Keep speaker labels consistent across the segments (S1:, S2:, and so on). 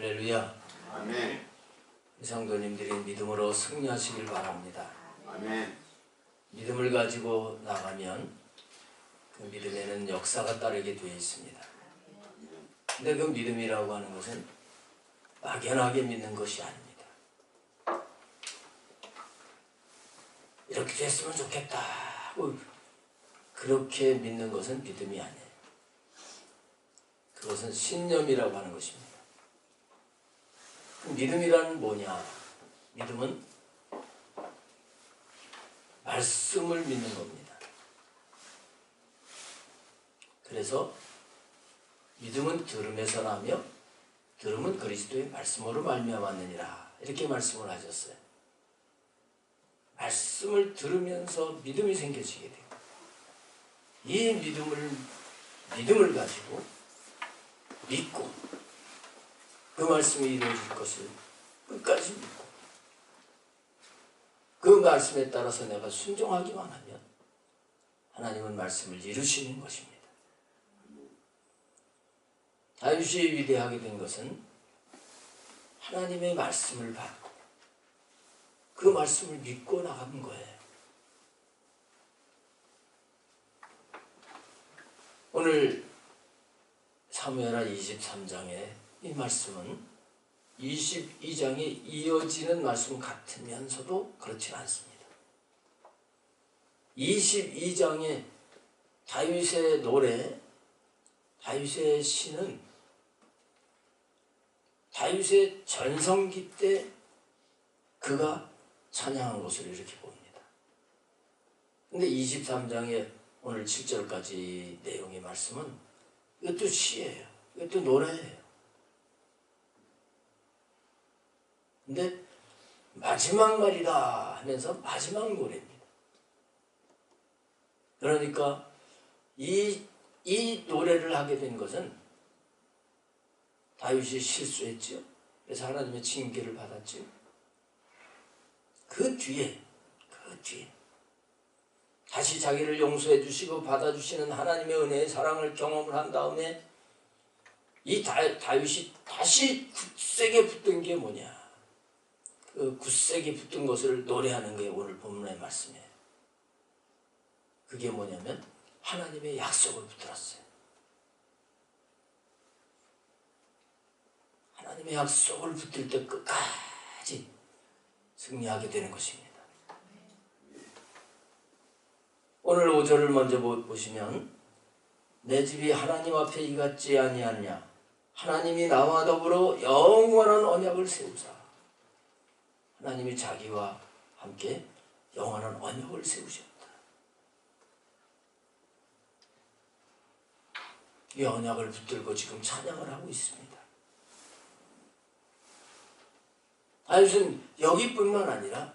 S1: 할렐루야.
S2: 아멘.
S1: 성도님들이 믿음으로 승리하시길 바랍니다.
S2: 아멘.
S1: 믿음을 가지고 나가면 그 믿음에는 역사가 따르게 되어 있습니다. 근데 그 믿음이라고 하는 것은 막연하게 믿는 것이 아닙니다. 이렇게 됐으면 좋겠다 하고 그렇게 믿는 것은 믿음이 아니에요. 그것은 신념이라고 하는 것입니다. 믿음이란 뭐냐? 믿음은 말씀을 믿는 겁니다. 그래서 믿음은 들음에서 나며 들음은 그리스도의 말씀으로 말미암았느니라 이렇게 말씀을 하셨어요. 말씀을 들으면서 믿음이 생겨지게 돼요. 이 믿음을 가지고 믿고 그 말씀이 이루어질 것을 끝까지 믿고 그 말씀에 따라서 내가 순종하기만 하면 하나님은 말씀을 이루시는 것입니다. 다윗이 위대하게 된 것은 하나님의 말씀을 받고 그 말씀을 믿고 나간 거예요. 오늘 사무엘하 23장의 이 말씀은 22장에 이어지는 말씀 같으면서도 그렇지 않습니다. 22장의 다윗의 노래, 다윗의 시는 다윗의 전성기 때 그가 찬양한 것을 이렇게 봅니다. 근데 23장의 오늘 7절까지 내용의 말씀은 이것도 시예요. 이것도 노래예요. 근데 마지막 말이다 하면서 마지막 노래입니다. 그러니까 이 노래를 하게 된 것은 다윗이 실수했죠. 그래서 하나님의 징계를 받았죠. 그 뒤에 다시 자기를 용서해 주시고 받아주시는 하나님의 은혜의 사랑을 경험을 한 다음에 이 다윗이 다시 굳세게 붙든 게 뭐냐? 그 굳세게 붙은 것을 노래하는 게 오늘 본문의 말씀이에요. 그게 뭐냐면 하나님의 약속을 붙들었어요. 하나님의 약속을 붙들 때 끝까지 승리하게 되는 것입니다. 오늘 5절을 먼저 보시면 내 집이 하나님 앞에 이같지 아니하냐 하나님이 나와 더불어 영원한 언약을 세우사. 하나님이 자기와 함께 영원한 언약을 세우셨다. 이 언약을 붙들고 지금 찬양을 하고 있습니다. 다윗은 여기뿐만 아니라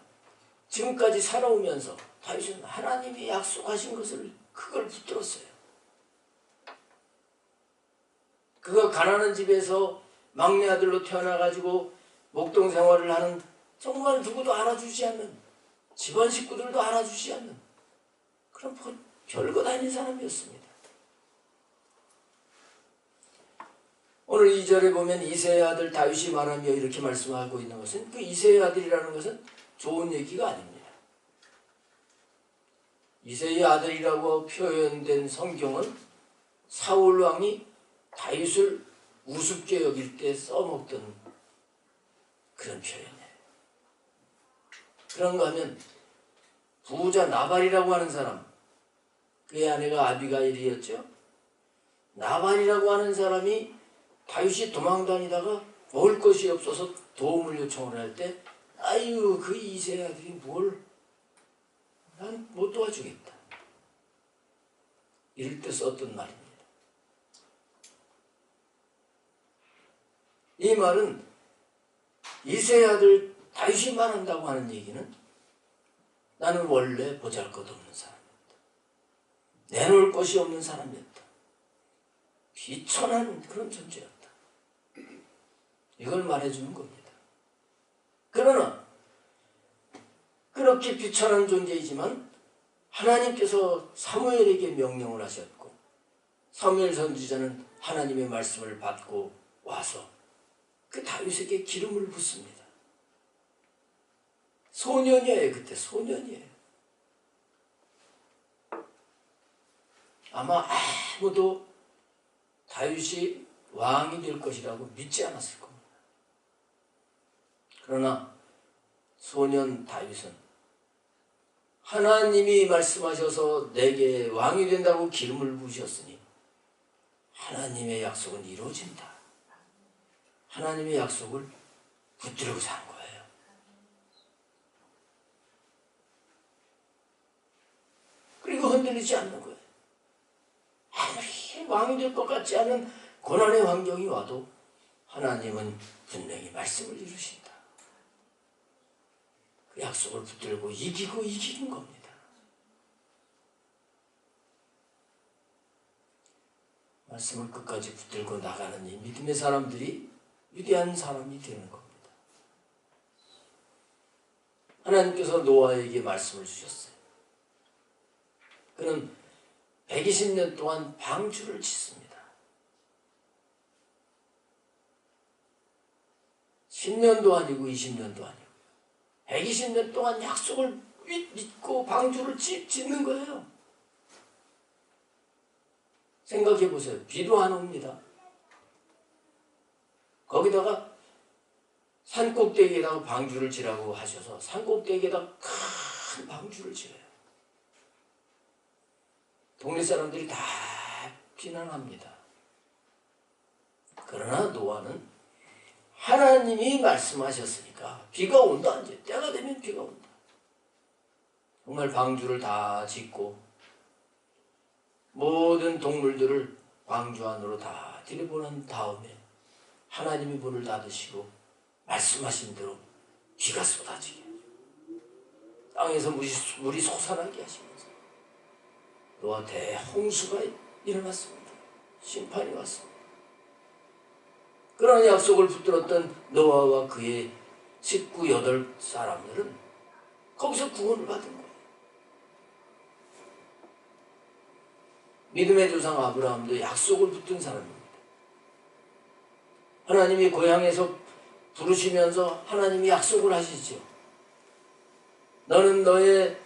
S1: 지금까지 살아오면서 다윗은 하나님이 약속하신 것을 그걸 붙들었어요. 그가 가난한 집에서 막내 아들로 태어나가지고 목동 생활을 하는 정말 누구도 알아주지 않는 집안 식구들도 알아주지 않는 그런 별거 아닌 사람이었습니다. 오늘 2절에 보면 이새의 아들 다윗이 말하며 이렇게 말씀하고 있는 것은 그 이새의 아들이라는 것은 좋은 얘기가 아닙니다. 이새의 아들이라고 표현된 성경은 사울 왕이 다윗을 우습게 여길 때 써먹던 그런 표현이에요. 그런가 하면 부자 나발이라고 하는 사람, 그의 아내가 아비가일이었죠. 나발이라고 하는 사람이 다윗이 도망다니다가 먹을 것이 없어서 도움을 요청을 할 때 아유 그 이새의 아들이 뭘 난 못 도와주겠다 이럴 때 썼던 말입니다. 이 말은 이새의 아들 다윗이 말한다고 하는 얘기는 나는 원래 보잘것없는 사람이었다. 내놓을 것이 없는 사람이었다. 비천한 그런 존재였다. 이걸 말해주는 겁니다. 그러나 그렇게 비천한 존재이지만 하나님께서 사무엘에게 명령을 하셨고 사무엘 선지자는 하나님의 말씀을 받고 와서 그 다윗에게 기름을 붓습니다. 소년이에요. 그때 소년이에요. 아마 아무도 다윗이 왕이 될 것이라고 믿지 않았을 겁니다. 그러나 소년 다윗은 하나님이 말씀하셔서 내게 왕이 된다고 기름을 부으셨으니 하나님의 약속은 이루어진다. 하나님의 약속을 붙들고 산 거예요. 그리고 흔들리지 않는 거예요. 아무리 왕이 될 것 같지 않은 고난의 환경이 와도 하나님은 분명히 말씀을 이루신다. 그 약속을 붙들고 이기고 이기는 겁니다. 말씀을 끝까지 붙들고 나가는 이 믿음의 사람들이 위대한 사람이 되는 겁니다. 하나님께서 노아에게 말씀을 주셨어요. 그는 120년 동안 방주를 짓습니다. 10년도 아니고 20년도 아니고 120년 동안 약속을 믿고 방주를 짓는 거예요. 생각해 보세요. 비도 안 옵니다. 거기다가 산꼭대기에다가 방주를 지라고 하셔서 산꼭대기에다가 큰 방주를 지어요. 동네 사람들이 다 비난합니다. 그러나 노아는 하나님이 말씀하셨으니까 비가 온다. 이제 때가 되면 비가 온다. 정말 방주를 다 짓고 모든 동물들을 방주 안으로 다 들여보낸 다음에 하나님이 문을 닫으시고 말씀하신 대로 비가 쏟아지게 땅에서 물이 솟아나게 하시면서 노아 대홍수가 일어났습니다. 심판이 왔습니다. 그러나 약속을 붙들었던 노아와 그의 식구 8사람들은 거기서 구원을 받은 거예요. 믿음의 조상 아브라함도 약속을 붙든 사람입니다. 하나님이 고향에서 부르시면서 하나님이 약속을 하시죠. 너는 너의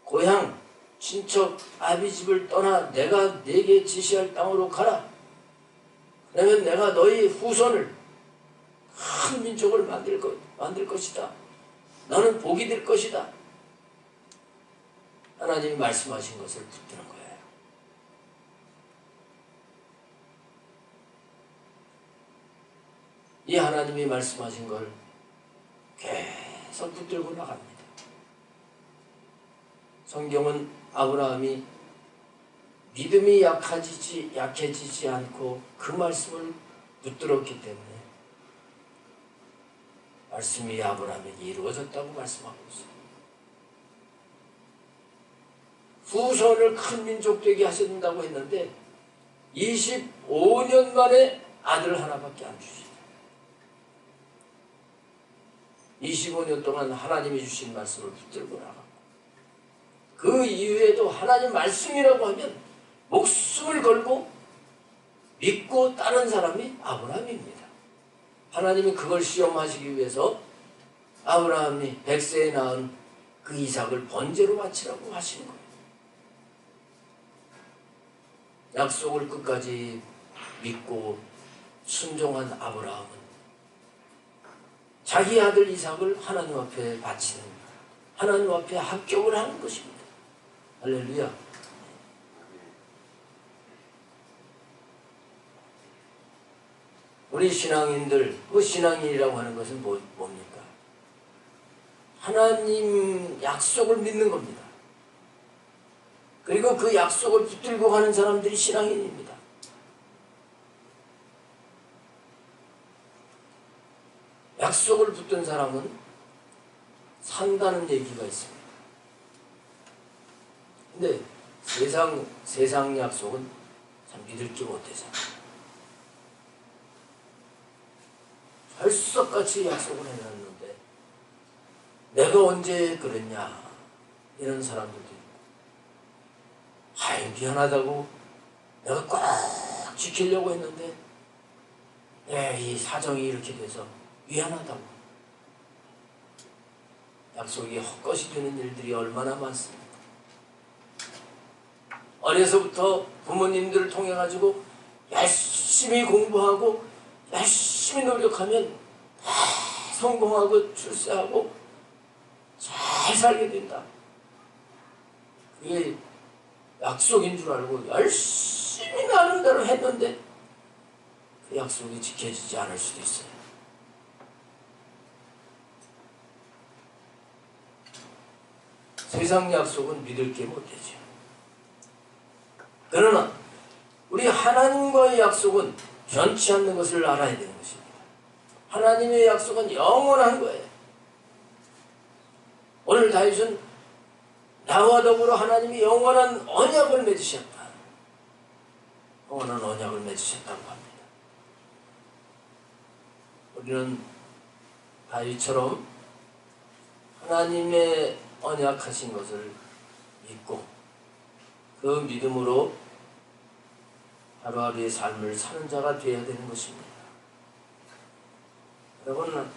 S1: 고향, 친척, 아비집을 떠나 내가 네게 지시할 땅으로 가라. 그러면 내가 너희 후손을 큰 민족을 만들 것이다. 너는 복이 될 것이다. 하나님이 말씀하신 것을 붙드는 거예요. 이 하나님이 말씀하신 걸 계속 붙들고 나갑니다. 성경은 아브라함이 믿음이 약해지지 않고 그 말씀을 붙들었기 때문에 말씀이 아브라함에게 이루어졌다고 말씀하고 있습니다. 후손을 큰 민족 되게 하신다고 했는데 25년 만에 아들 하나밖에 안 주시죠. 25년 동안 하나님이 주신 말씀을 붙들고 나가고 그 이후에도 하나님 말씀이라고 하면 목숨을 걸고 믿고 따른 사람이 아브라함입니다. 하나님이 그걸 시험하시기 위해서 아브라함이 100세에 낳은 그 이삭을 번제로 바치라고 하시는 거예요. 약속을 끝까지 믿고 순종한 아브라함은 자기 아들 이삭을 하나님 앞에 바치는, 하나님 앞에 합격을 하는 것입니다. 할렐루야. 우리 신앙인들, 그 신앙인이라고 하는 것은 뭡니까? 하나님 약속을 믿는 겁니다. 그리고 그 약속을 붙들고 가는 사람들이 신앙인입니다. 약속을 붙든 사람은 산다는 얘기가 있습니다. 근데 세상 약속은 참 믿을 게 못되잖아요. 철석같이 약속을 해놨는데 내가 언제 그랬냐 이런 사람들도 있고, 아이 미안하다고 내가 꼭 지키려고 했는데 이 사정이 이렇게 돼서 미안하다고. 약속이 헛것이 되는 일들이 얼마나 많습니까? 어려서부터 부모님들을 통해 가지고 열심히 공부하고 열심히 노력하면 다 성공하고 출세하고 잘 살게 된다. 그게 약속인 줄 알고 열심히 나름대로 했는데 그 약속이 지켜지지 않을 수도 있어요. 세상 약속은 믿을 게 못 되죠. 그러나 우리 하나님과의 약속은 변치 않는 것을 알아야 되는 것입니다. 하나님의 약속은 영원한 거예요. 오늘 다윗은 나와 더불어 하나님이 영원한 언약을 맺으셨다. 영원한 언약을 맺으셨다고 합니다. 우리는 다윗처럼 하나님의 언약하신 것을 믿고 그 믿음으로 하루하루의 삶을 사는 자가 되어야 되는 것입니다. 여러분,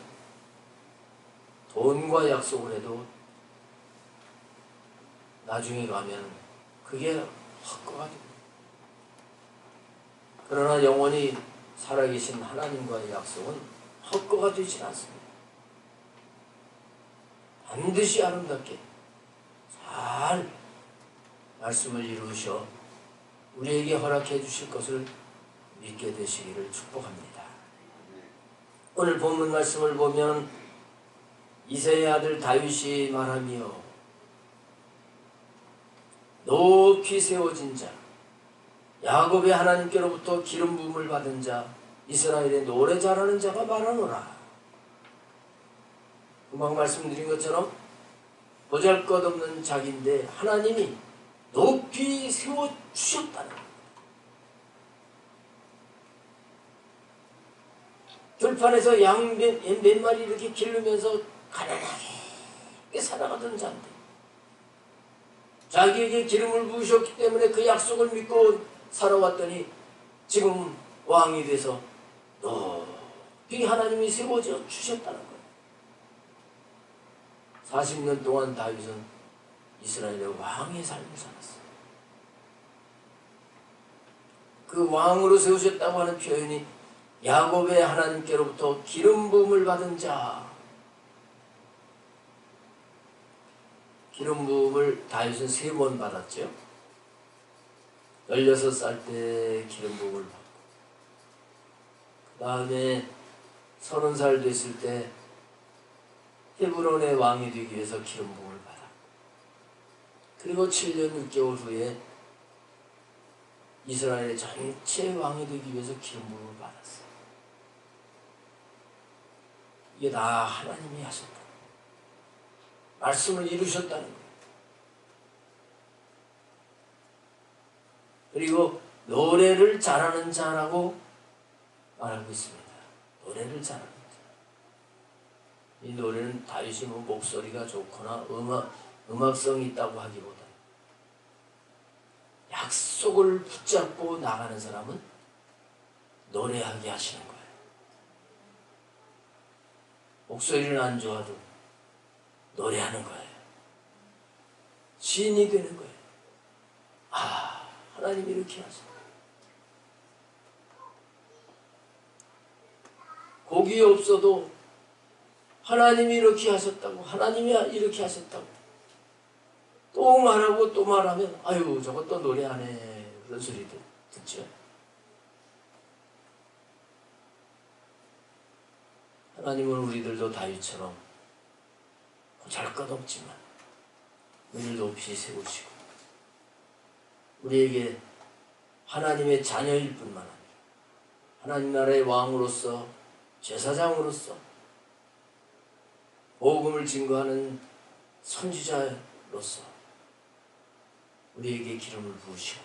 S1: 돈과 약속을 해도 나중에 가면 그게 헛거가 됩니다. 그러나 영원히 살아계신 하나님과의 약속은 헛거가 되지 않습니다. 반드시 아름답게 잘 말씀을 이루셔 우리에게 허락해 주실 것을 믿게 되시기를 축복합니다. 오늘 본문 말씀을 보면 이새의 아들 다윗이 말하며 높이 세워진 자, 야곱의 하나님께로부터 기름 부음을 받은 자, 이스라엘의 노래 잘하는 자가 말하노라. 금방 말씀드린 것처럼 보잘것없는 자기인데 하나님이 높이 세워주셨다는 겁니다. 들판에서 양 몇 마리 이렇게 기르면서 가난하게 살아가던 자인데 자기에게 기름을 부으셨기 때문에 그 약속을 믿고 살아왔더니 지금 왕이 돼서 높이 하나님이 세워져 주셨다는 거예요. 40년 동안 다윗은 이스라엘의 왕의 삶을 살았어요. 그 왕으로 세우셨다고 하는 표현이 야곱의 하나님께로부터 기름 부음을 받은 자, 기름 부음을 다윗은 3번 받았죠. 16살 때 기름 부음을 받고 그 다음에 30살 됐을 때 헤브론의 왕이 되기 위해서 기름 부음을 받았고 그리고 7년 6개월 후에 이스라엘의 전체 왕이 되기 위해서 기름 부음을 받았어요. 이게 다 하나님이 하셨다. 말씀을 이루셨다는 거예요. 그리고 노래를 잘하는 자라고 말하고 있습니다. 노래를 잘하는 자. 이 노래는 다윗이 뭐 목소리가 좋거나 음악성이 있다고 하기보다 약속을 붙잡고 나가는 사람은 노래하게 하시는 거예요. 목소리는 안 좋아도 노래하는 거예요. 시인이 되는 거예요. 아, 하나님이 이렇게 하셨다. 곡이 없어도 하나님이 이렇게 하셨다고, 하나님이 이렇게 하셨다고 또 말하고 또 말하면 아유 저것도 노래하네 그런 소리도 듣죠. 하나님은 우리들도 다윗처럼 보잘것없지만 우리를 높이 세우시고 우리에게 하나님의 자녀일 뿐만 아니라 하나님 나라의 왕으로서 제사장으로서 복음을 증거하는 선지자로서 우리에게 기름을 부으시고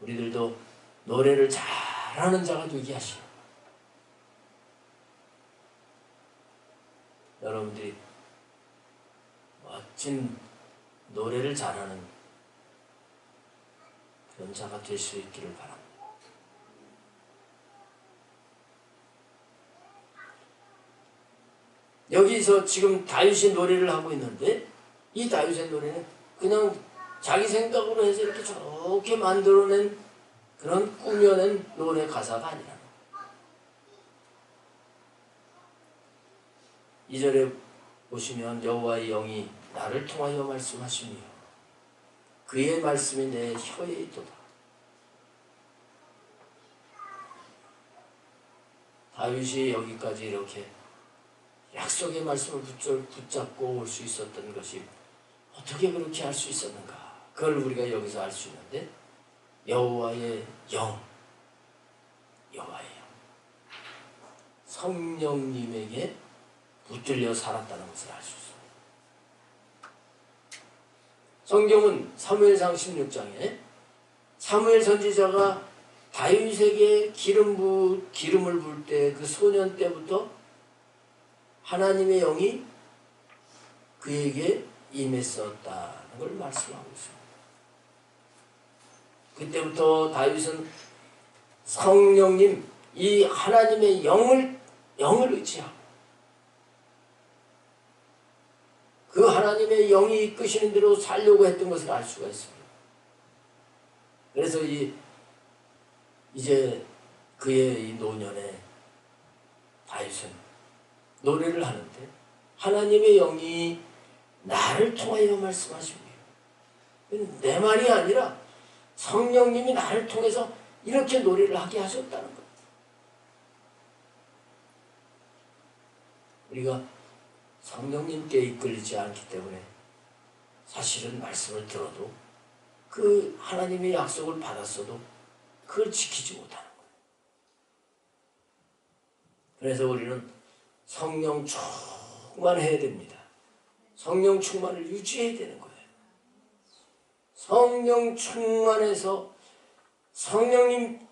S1: 우리들도 노래를 잘하는 자가 되게 하시고 여러분들이 멋진 노래를 잘하는 그런 자가 될 수 있기를 바랍니다. 여기서 지금 다윗이 노래를 하고 있는데 이 다윗의 노래는 그냥 자기 생각으로 해서 이렇게 저렇게 만들어낸 그런 꾸며낸 노래 가사가 아니라 2절에 보시면 여호와의 영이 나를 통하여 말씀하시며 그의 말씀이 내 혀에 있도다. 다윗이 여기까지 이렇게 약속의 말씀을 붙잡고 올 수 있었던 것이 어떻게 그렇게 할 수 있었는가? 그걸 우리가 여기서 알 수 있는데 여호와의 영, 여호와의 영, 성령님에게 붙들려 살았다는 것을 알 수 있습니다. 성경은 사무엘상 16장에 사무엘 선지자가 다윗에게 기름을 부을 때 그 소년 때부터 하나님의 영이 그에게 임했었다는 걸 말씀하고 있습니다. 그때부터 다윗은 성령님, 이 하나님의 영을 의지하고 그 하나님의 영이 이끄시는 대로 살려고 했던 것을 알 수가 있습니다. 그래서 이제 그의 이 노년에 다윗은 노래를 하는데 하나님의 영이 나를 통하여 말씀하십니다. 내 말이 아니라 성령님이 나를 통해서 이렇게 노래를 하게 하셨다는 것. 우리가 성령님께 이끌리지 않기 때문에 사실은 말씀을 들어도 그 하나님의 약속을 받았어도 그걸 지키지 못하는 거예요. 그래서 우리는 성령 충만해야 됩니다. 성령 충만을 유지해야 되는 거예요. 성령 충만해서 성령님께서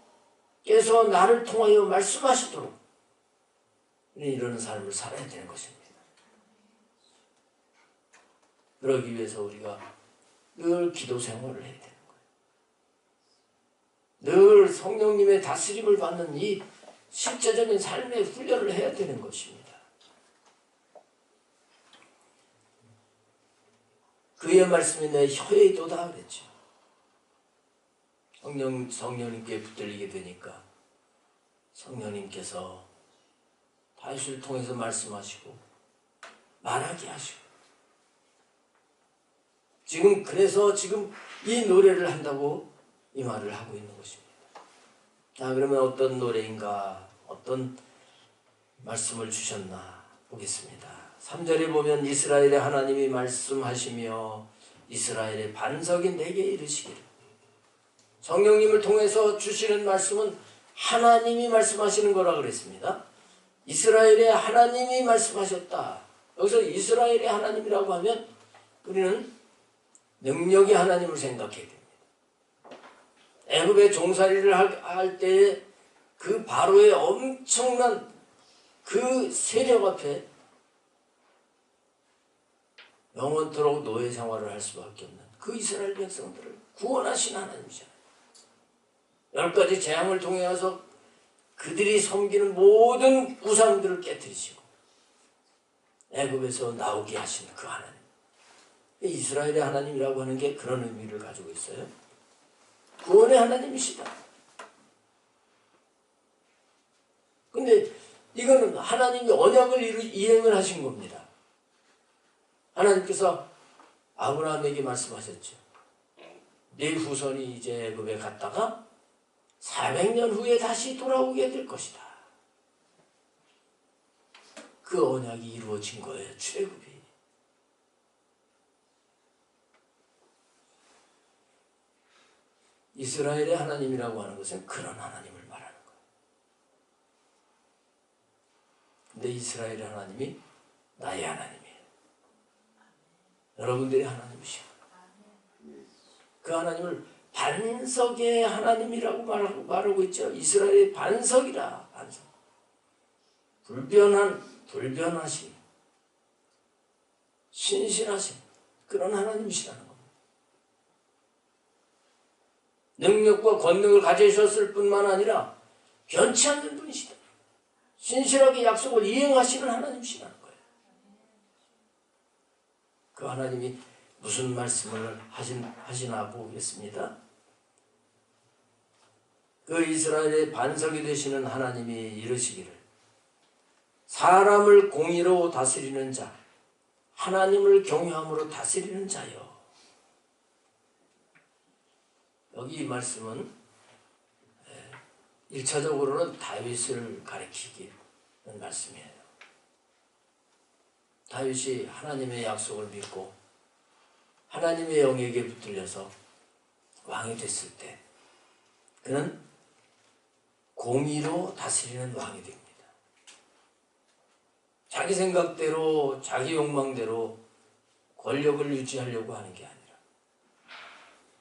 S1: 나를 통하여 말씀하시도록 이런 삶을 살아야 되는 것입니다. 그러기 위해서 우리가 늘 기도 생활을 해야 되는 거예요. 늘 성령님의 다스림을 받는 이 실제적인 삶의 훈련을 해야 되는 것입니다. 그의 말씀이 내 혀에 있도다 그랬죠. 성령님께 붙들리게 되니까 성령님께서 다윗을 통해서 말씀하시고 말하게 하시고 그래서 지금 이 노래를 한다고 이 말을 하고 있는 것입니다. 자, 그러면 어떤 노래인가, 어떤 말씀을 주셨나 보겠습니다. 3절에 보면 이스라엘의 하나님이 말씀하시며 이스라엘의 반석이 내게 이르시기를. 성령님을 통해서 주시는 말씀은 하나님이 말씀하시는 거라 그랬습니다. 이스라엘의 하나님이 말씀하셨다. 여기서 이스라엘의 하나님이라고 하면 우리는 능력의 하나님을 생각해야 됩니다. 애굽의 종살이를 할 때에 그 바로의 엄청난 그 세력 앞에 영원토록 노예 생활을 할 수밖에 없는 그 이스라엘 백성들을 구원하신 하나님이잖아요. 10가지 재앙을 통해서 그들이 섬기는 모든 우상들을 깨뜨리시고 애굽에서 나오게 하시는 그 하나님. 이스라엘의 하나님이라고 하는 게 그런 의미를 가지고 있어요. 구원의 하나님이시다. 근데 이거는 하나님이 언약을 이행을 하신 겁니다. 하나님께서 아브라함에게 말씀하셨죠. 네 후손이 이제 애굽에 갔다가 400년 후에 다시 돌아오게 될 것이다. 그 언약이 이루어진 거예요. 출애굽이. 이스라엘의 하나님이라고 하는 것은 그런 하나님을 말하는 거예요. 근데 이스라엘의 하나님이 나의 하나님이에요. 여러분들의 하나님이시오. 그 하나님을 반석의 하나님이라고 말하고 있죠. 이스라엘의 반석이라. 반석. 불변하신 신실하신 그런 하나님이시라는 겁니다. 능력과 권능을 가지셨을 뿐만 아니라 변치 않는 분이시다. 신실하게 약속을 이행하시는 하나님이시라는 거예요. 그 하나님이 무슨 말씀을 하시나 보겠습니다. 그 이스라엘의 반석이 되시는 하나님이 이르시기를 사람을 공의로 다스리는 자, 하나님을 경외함으로 다스리는 자요. 여기 이 말씀은 1차적으로는 다윗을 가리키는 말씀이에요. 다윗이 하나님의 약속을 믿고 하나님의 영에게 붙들려서 왕이 됐을 때 그는 공의로 다스리는 왕이 됩니다. 자기 생각대로 자기 욕망대로 권력을 유지하려고 하는 게 아니라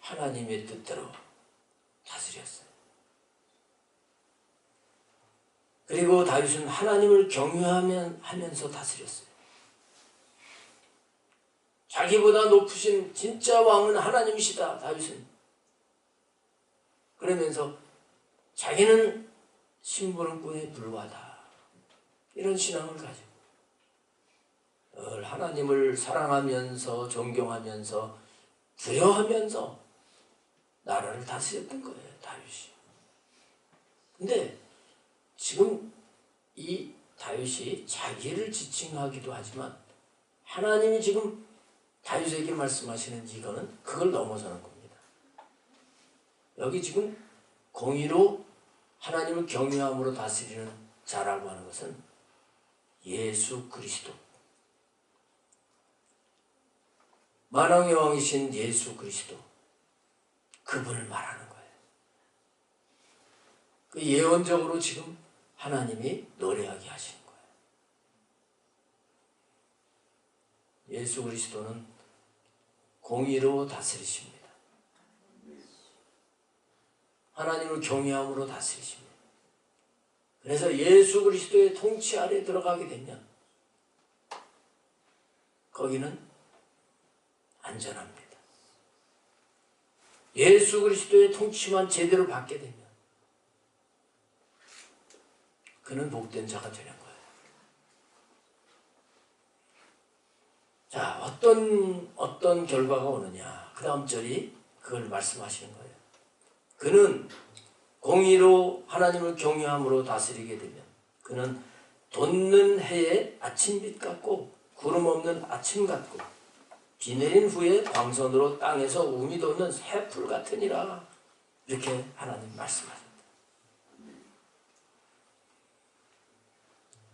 S1: 하나님의 뜻대로 다스렸어요. 그리고 다윗은 하나님을 경외하면서 다스렸어요. 자기보다 높으신 진짜 왕은 하나님이시다, 다윗은. 그러면서 자기는 심부름꾼에 불과하다. 이런 신앙을 가지고 늘 하나님을 사랑하면서 존경하면서 두려워하면서 나라를 다스렸던 거예요, 다윗이. 근데 지금 이 다윗이 자기를 지칭하기도 하지만 하나님이 지금 다윗에게 말씀하시는 이거는 그걸 넘어서는 겁니다. 여기 지금 공의로 하나님을 경외함으로 다스리는 자라고 하는 것은 예수 그리스도, 만왕의 왕이신 예수 그리스도, 그분을 말하는 거예요. 그 예언적으로 지금 하나님이 노래하게 하시는 거예요. 예수 그리스도는 공의로 다스리십니다. 하나님을 경외함으로 다스리십니다. 그래서 예수 그리스도의 통치 아래 들어가게 되면 거기는 안전합니다. 예수 그리스도의 통치만 제대로 받게 되면 그는 복된 자가 되는 거예요. 자, 어떤 결과가 오느냐. 그 다음 절이 그걸 말씀하시는 거예요. 그는 공의로 하나님을 경외함으로 다스리게 되면 그는 돋는 해의 아침빛 같고 구름 없는 아침 같고 비 내린 후에 광선으로 땅에서 움이 돋는 새풀 같으니라. 이렇게 하나님 말씀하십니다.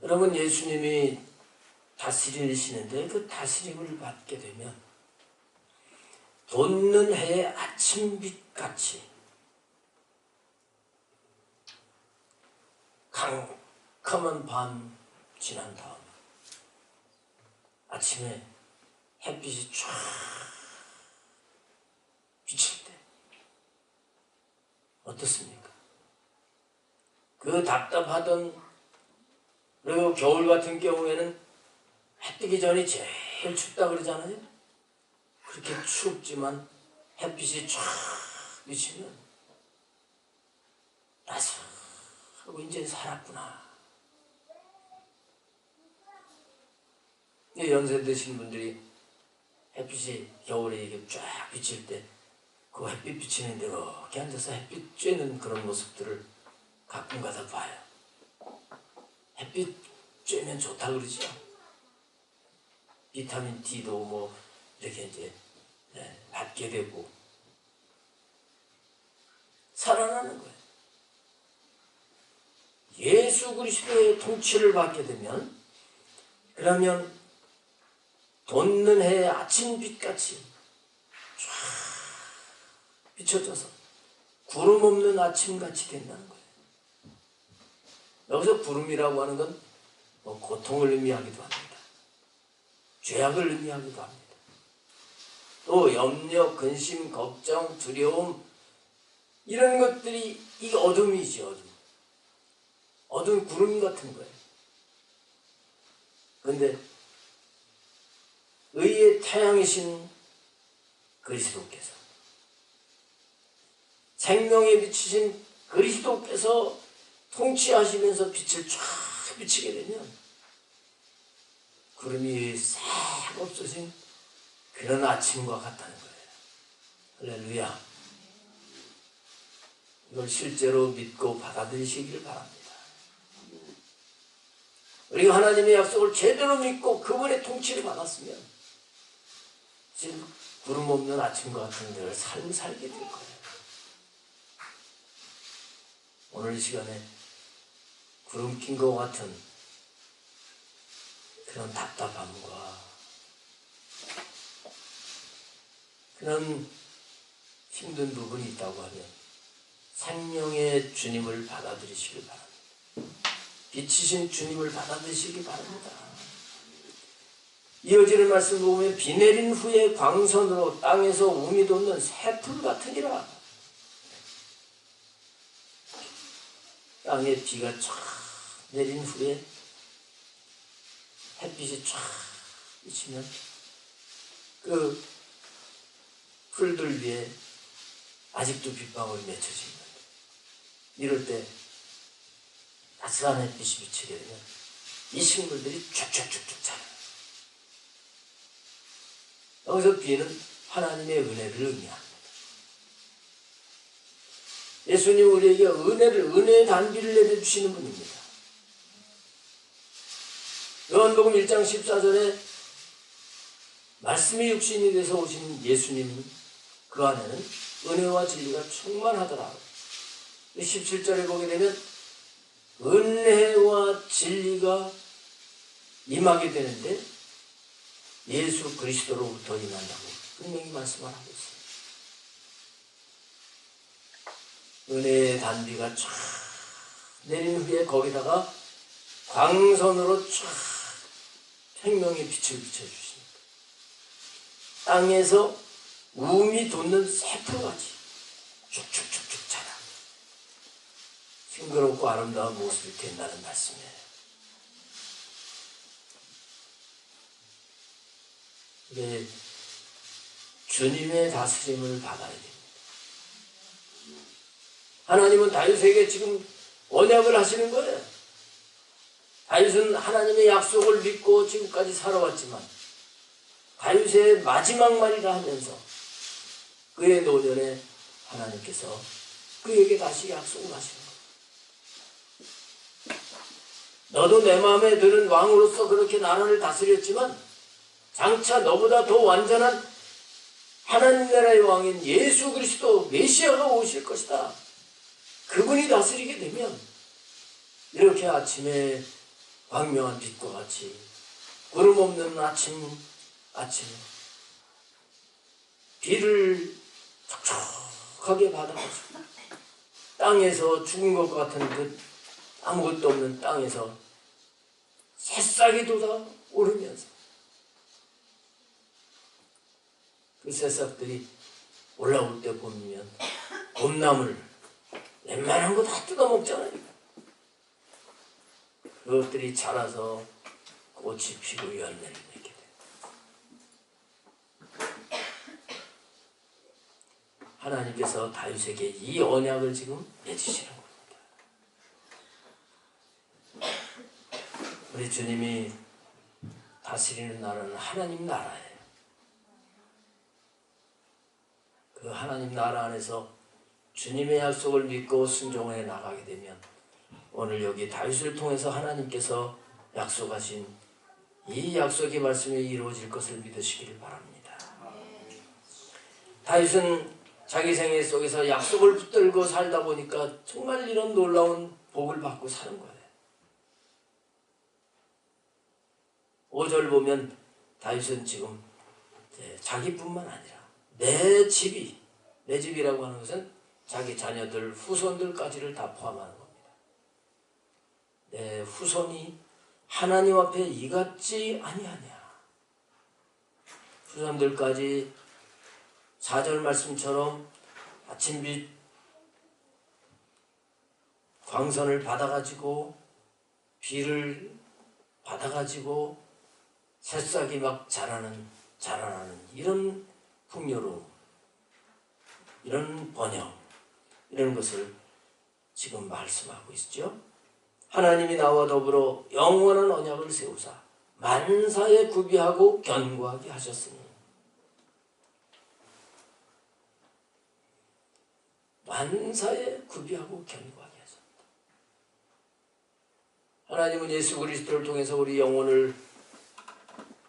S1: 여러분, 예수님이 다스리시는데 그 다스림을 받게 되면 돋는 해의 아침빛 같이 캄캄한 밤 지난 다음 아침에 햇빛이 쫙 비칠 때 어떻습니까? 그 답답하던, 그리고 겨울 같은 경우에는 해 뜨기 전이 제일 춥다 그러잖아요. 그렇게 춥지만 햇빛이 쫙 비치면 나서하고 이제 살았구나. 연세 드신 분들이 햇빛이 겨울에 이게 쫙 비칠 때 그 햇빛 비치는 데 이렇게 앉아서 햇빛 쬐는 그런 모습들을 가끔가다 봐요. 햇빛 쬐면 좋다 그러죠. 비타민 D도 뭐 이렇게 이제 받게 되고 살아나는 거예요. 예수 그리스도의 통치를 받게 되면 그러면 돋는 해의 아침빛같이 쫙 비춰져서 구름 없는 아침같이 된다는 거예요. 여기서 구름이라고 하는 건 뭐 고통을 의미하기도 합니다. 죄악을 의미하기도 합니다. 또 염려, 근심, 걱정, 두려움 이런 것들이 이게 어둠이죠. 어둠. 어두운 구름 같은 거예요. 그런데 의의 태양이신 그리스도께서, 생명에 비치신 그리스도께서 통치하시면서 빛을 쫙 비치게 되면 구름이 싹 없어진 그런 아침과 같다는 거예요. 할렐루야. 이걸 실제로 믿고 받아들이시기를 바랍니다. 우리가 하나님의 약속을 제대로 믿고 그분의 통치를 받았으면 지금 구름 없는 아침과 같은 늘 삶을 살게 될 거예요. 오늘 이 시간에 구름 낀 것 같은 그런 답답함과 그런 힘든 부분이 있다고 하면 생명의 주님을 받아들이시길 바랍니다. 빛이신 주님을 받아들이시기 바랍니다. 이어지는 말씀 보면 비 내린 후에 광선으로 땅에서 움이 돋는 새풀 같으니라. 땅에 비가 쫙 내린 후에 햇빛이 쫙 비치면 그 풀들 위에 아직도 빗방울이 맺혀집니다. 이럴 때 따스한 햇빛이 비치게 되면 이 식물들이 쭉쭉쭉쭉 자라요. 여기서 비는 하나님의 은혜를 의미합니다. 예수님 우리에게 은혜의 단비를 내려주시는 분입니다. 요한복음 1장 14절에 말씀이 육신이 돼서 오신 예수님 그 안에는 은혜와 진리가 충만하더라. 17절에 보게 되면 은혜와 진리가 임하게 되는데 예수 그리스도로부터 임한다고 분명히 말씀을 하고 있어요. 은혜의 단비가 쫙 내린 후에 거기다가 광선으로 쫙 생명의 빛을 비춰주십니다. 땅에서 움이 돋는 새풀같이 쭉쭉쭉쭉 자라 싱그럽고 아름다운 모습이 된다는 말씀이에요. 네, 주님의 다스림을 받아야 됩니다. 하나님은 다윗에게 지금 언약을 하시는 거예요. 다윗은 하나님의 약속을 믿고 지금까지 살아왔지만 다윗의 마지막 말이라 하면서 그의 노년에 하나님께서 그에게 다시 약속을 하시는 거예요. 너도 내 마음에 드는 왕으로서 그렇게 나라를 다스렸지만 장차 너보다 더 완전한 하나님 나라의 왕인 예수 그리스도 메시아가 오실 것이다. 그분이 다스리게 되면 이렇게 아침에 광명한 빛과 같이 구름 없는 아침에 비를 촉촉하게 받아가지고 땅에서 죽은 것 같은 듯 아무것도 없는 땅에서 새싹이 돋아오르면서 그 새싹들이 올라올 때 보면 봄나물 웬만한 거 다 뜯어먹잖아요. 그것들이 자라서 꽃이 피고 열매를 맺게 돼요. 하나님께서 다윗에게 이 언약을 지금 맺으시는 겁니다. 우리 주님이 다스리는 나라는 하나님 나라예요. 그 하나님 나라 안에서 주님의 약속을 믿고 순종해 나가게 되면 오늘 여기 다윗을 통해서 하나님께서 약속하신 이 약속의 말씀이 이루어질 것을 믿으시기를 바랍니다. 다윗은 자기 생애 속에서 약속을 붙들고 살다 보니까 정말 이런 놀라운 복을 받고 사는 거예요. 5절 보면 다윗은 지금 자기뿐만 아니라 내 집이라고 하는 것은 자기 자녀들, 후손들까지를 다 포함하는 겁니다. 내 후손이 하나님 앞에 이같지 아니하냐. 후손들까지 4절 말씀처럼 아침빛 광선을 받아가지고 비를 받아가지고 새싹이 막 자라나는 이런 풍요로움, 이런 번영, 이런 것을 지금 말씀하고 있죠. 하나님이 나와 더불어 영원한 언약을 세우사 만사에 구비하고 견고하게 하셨으니 만사에 구비하고 견고하게 하셨다. 하나님은 예수 그리스도를 통해서 우리 영혼을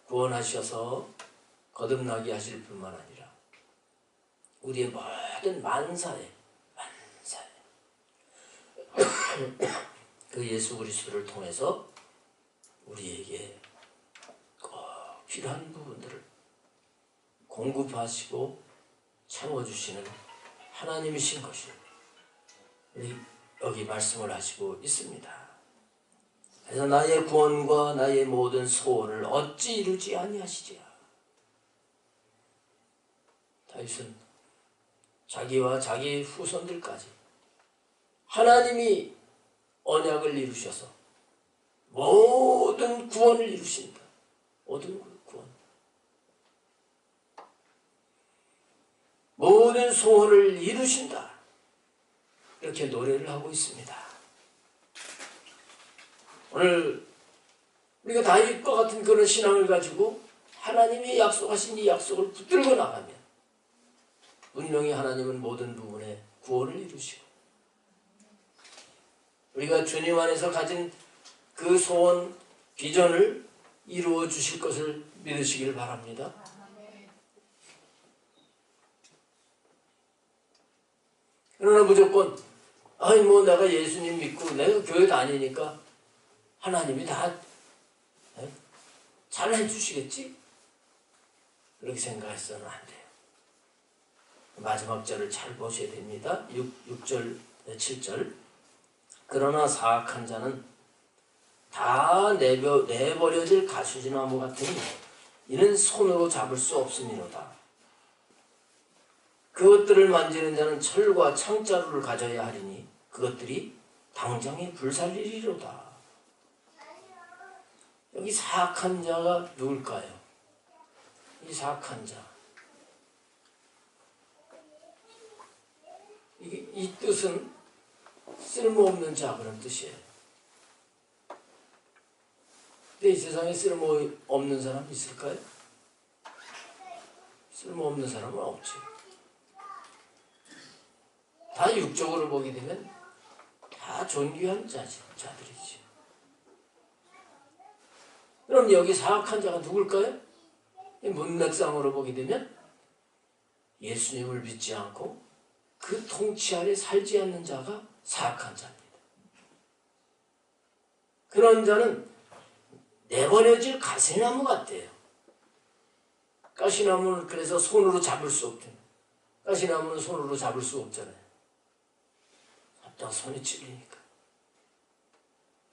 S1: 구원하셔서 거듭나게 하실 뿐만 아니라 우리의 모든 만사에 그 예수 그리스도를 통해서 우리에게 꼭 필요한 부분들을 공급하시고 채워주시는 하나님이신 것이 여기 말씀을 하시고 있습니다. 그래서 나의 구원과 나의 모든 소원을 어찌 이루지 아니하시랴. 다윗은 자기와 자기 후손들까지 하나님이 언약을 이루셔서 모든 구원을 이루신다. 모든 구원. 모든 소원을 이루신다. 이렇게 노래를 하고 있습니다. 오늘 우리가 다윗과 같은 그런 신앙을 가지고 하나님이 약속하신 이 약속을 붙들고 나가면 분명히 하나님은 모든 부분에 구원을 이루시고 우리가 주님 안에서 가진 그 소원, 비전을 이루어 주실 것을 믿으시길 바랍니다. 그러나 무조건 내가 예수님 믿고 내가 교회 다니니까 하나님이 다 잘 해주시겠지? 그렇게 생각해서는 안 돼요. 마지막 절을 잘 보셔야 됩니다. 6절, 7절. 그러나 사악한 자는 다 내버려질 가시나무 같으니 이는 손으로 잡을 수 없음이로다. 그것들을 만지는 자는 철과 창자루를 가져야 하리니 그것들이 당장에 불살리리로다. 여기 사악한 자가 누굴까요? 이 사악한 자. 이 뜻은 쓸모없는 자 그런 뜻이에요. 근데 이 세상에 쓸모없는 사람 있을까요? 쓸모없는 사람은 없지. 다 육적으로 보게 되면 다 존귀한 자들이지. 그럼 여기 사악한 자가 누굴까요? 문맥상으로 보게 되면 예수님을 믿지 않고 그 통치 아래 살지 않는 자가 사악한 자입니다. 그런 자는 내버려질 가시나무 같대요. 가시나무는 그래서 손으로 잡을 수 없죠. 가시나무는 손으로 잡을 수 없잖아요. 잡다가 손이 찔리니까.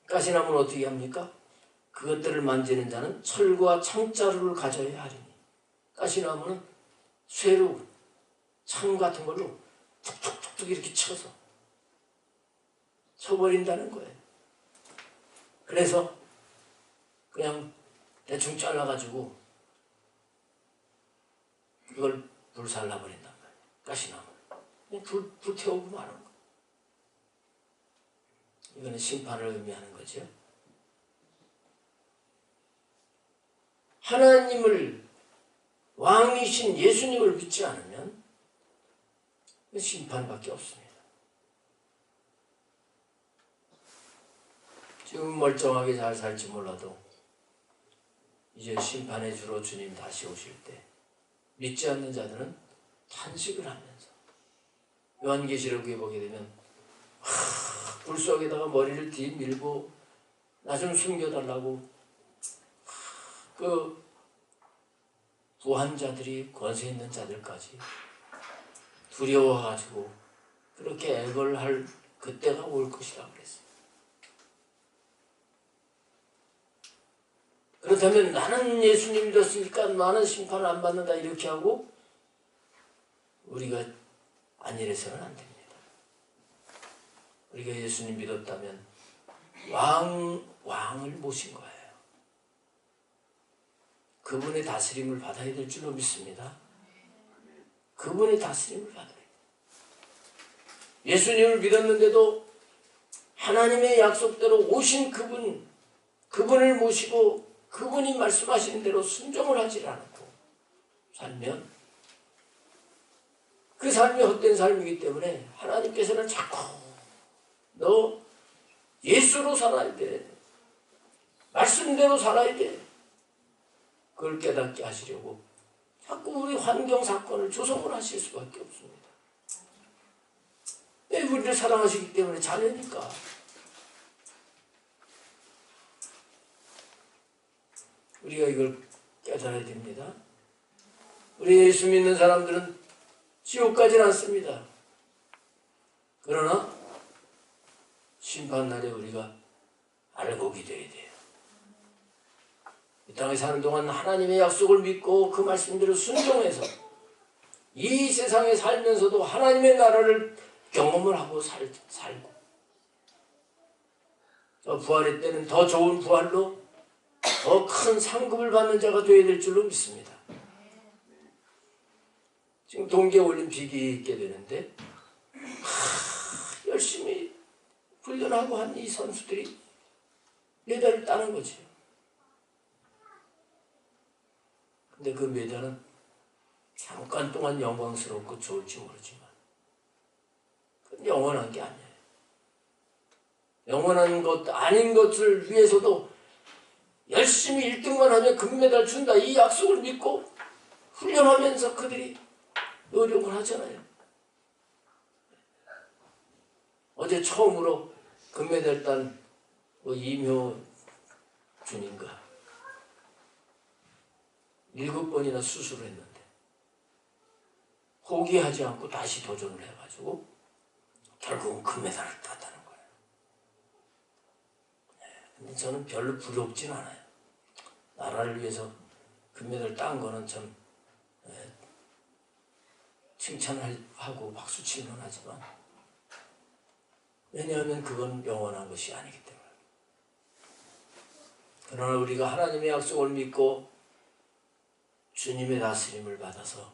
S1: 가시나무는 어떻게 합니까? 그것들을 만지는 자는 철과 창자루를 가져야 하리니. 가시나무는 쇠로 창 같은 걸로 툭툭툭툭 이렇게 쳐버린다는 거예요. 그래서 그냥 대충 잘라가지고 그걸 불살라버린단 말이에요. 가시나무. 그냥 불태우고 마는 거. 이거는 심판을 의미하는 거죠. 하나님을 왕이신 예수님을 믿지 않으면 심판밖에 없습니다. 지금 멀쩡하게 잘 살지 몰라도 이제 심판의 주로 주님 다시 오실 때 믿지 않는 자들은 탄식을 하면서 요한계시록에 보게 되면 불 속에다가 머리를 뒤밀고 나 좀 숨겨달라고 그 부한 자들이 권세 있는 자들까지 두려워가지고 그렇게 애걸할 그때가 올 것이라고 그랬어요. 그렇다면 나는 예수님 믿었으니까 나는 심판을 안 받는다 이렇게 하고 우리가 안일해서는 안 됩니다. 우리가 예수님 믿었다면 왕을 모신 거예요. 그분의 다스림을 받아야 될 줄로 믿습니다. 그분의 다스림을 받아야 돼요. 예수님을 믿었는데도 하나님의 약속대로 오신 그분을 모시고 그분이 말씀하시는 대로 순종을 하지 않고 살면 그 삶이 헛된 삶이기 때문에 하나님께서는 자꾸 너 예수로 살아야 돼. 말씀대로 살아야 돼. 그걸 깨닫게 하시려고 자꾸 우리 환경 사건을 조성을 하실 수밖에 없습니다. 왜? 우리를 사랑하시기 때문에 자녀니까. 우리가 이걸 깨달아야 됩니다. 우리 예수 믿는 사람들은 지옥 가진 않습니다. 그러나 심판날에 우리가 알고 기도해야 돼요. 이 땅에 사는 동안 하나님의 약속을 믿고 그 말씀대로 순종해서 이 세상에 살면서도 하나님의 나라를 경험을 하고 살고 부활의 때는 더 좋은 부활로 더 큰 상급을 받는 자가 되어야 될 줄로 믿습니다. 지금 동계올림픽이 있게 되는데 열심히 훈련하고 한 이 선수들이 메달을 따는 거죠. 근데 그 메달은 잠깐 동안 영광스럽고 좋을지 모르지만 그건 영원한 게 아니에요. 영원한 것 아닌 것을 위해서도 열심히 1등만 하면 금메달 준다 이 약속을 믿고 훈련하면서 그들이 노력을 하잖아요. 어제 처음으로 금메달 딴 이묘준인가 7번이나 수술을 했는데 포기하지 않고 다시 도전을 해가지고 결국은 금메달을 땄다는 거예요. 근데 저는 별로 부럽진 않아요. 나라를 위해서 금메달 딴 거는 참 칭찬하고 박수치는 하지만 왜냐하면 그건 영원한 것이 아니기 때문에. 그러나 우리가 하나님의 약속을 믿고 주님의 다스림을 받아서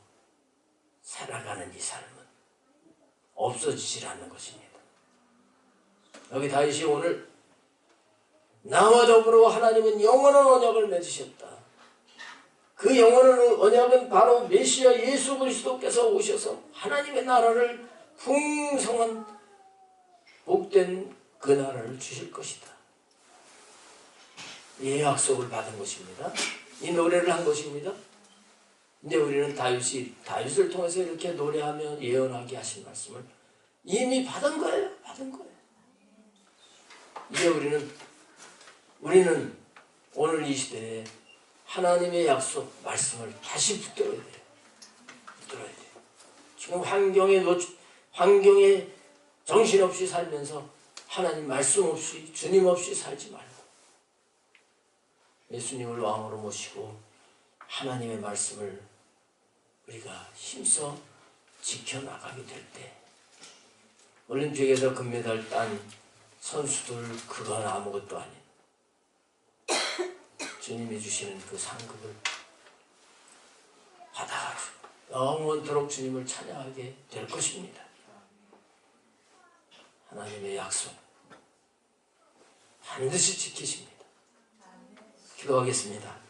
S1: 살아가는 이 삶은 없어지질 않는 것입니다. 여기 다윗이 오늘 나와 더불어 하나님은 영원한 언약을 맺으셨다. 그 영원한 언약은 바로 메시아 예수 그리스도께서 오셔서 하나님의 나라를 풍성한 복된 그 나라를 주실 것이다. 이 약속을 받은 것입니다. 이 노래를 한 것입니다. 이제 우리는 다윗을 통해서 이렇게 노래하며 예언하게 하신 말씀을 이미 받은 거예요. 받은 거예요. 이제 우리는 오늘 이 시대에 하나님의 약속 말씀을 다시 붙들어야 돼요. 붙들어야 돼요. 지금 환경에 정신없이 살면서 하나님 말씀 없이 주님 없이 살지 말고 예수님을 왕으로 모시고 하나님의 말씀을 우리가 힘써 지켜나가게 될 때 올림픽에서 금메달 딴 선수들 그건 아무것도 아닌 주님이 주시는 그 상급을 받아가지고 영원토록 주님을 찬양하게 될 것입니다. 하나님의 약속 반드시 지키십니다. 기도하겠습니다.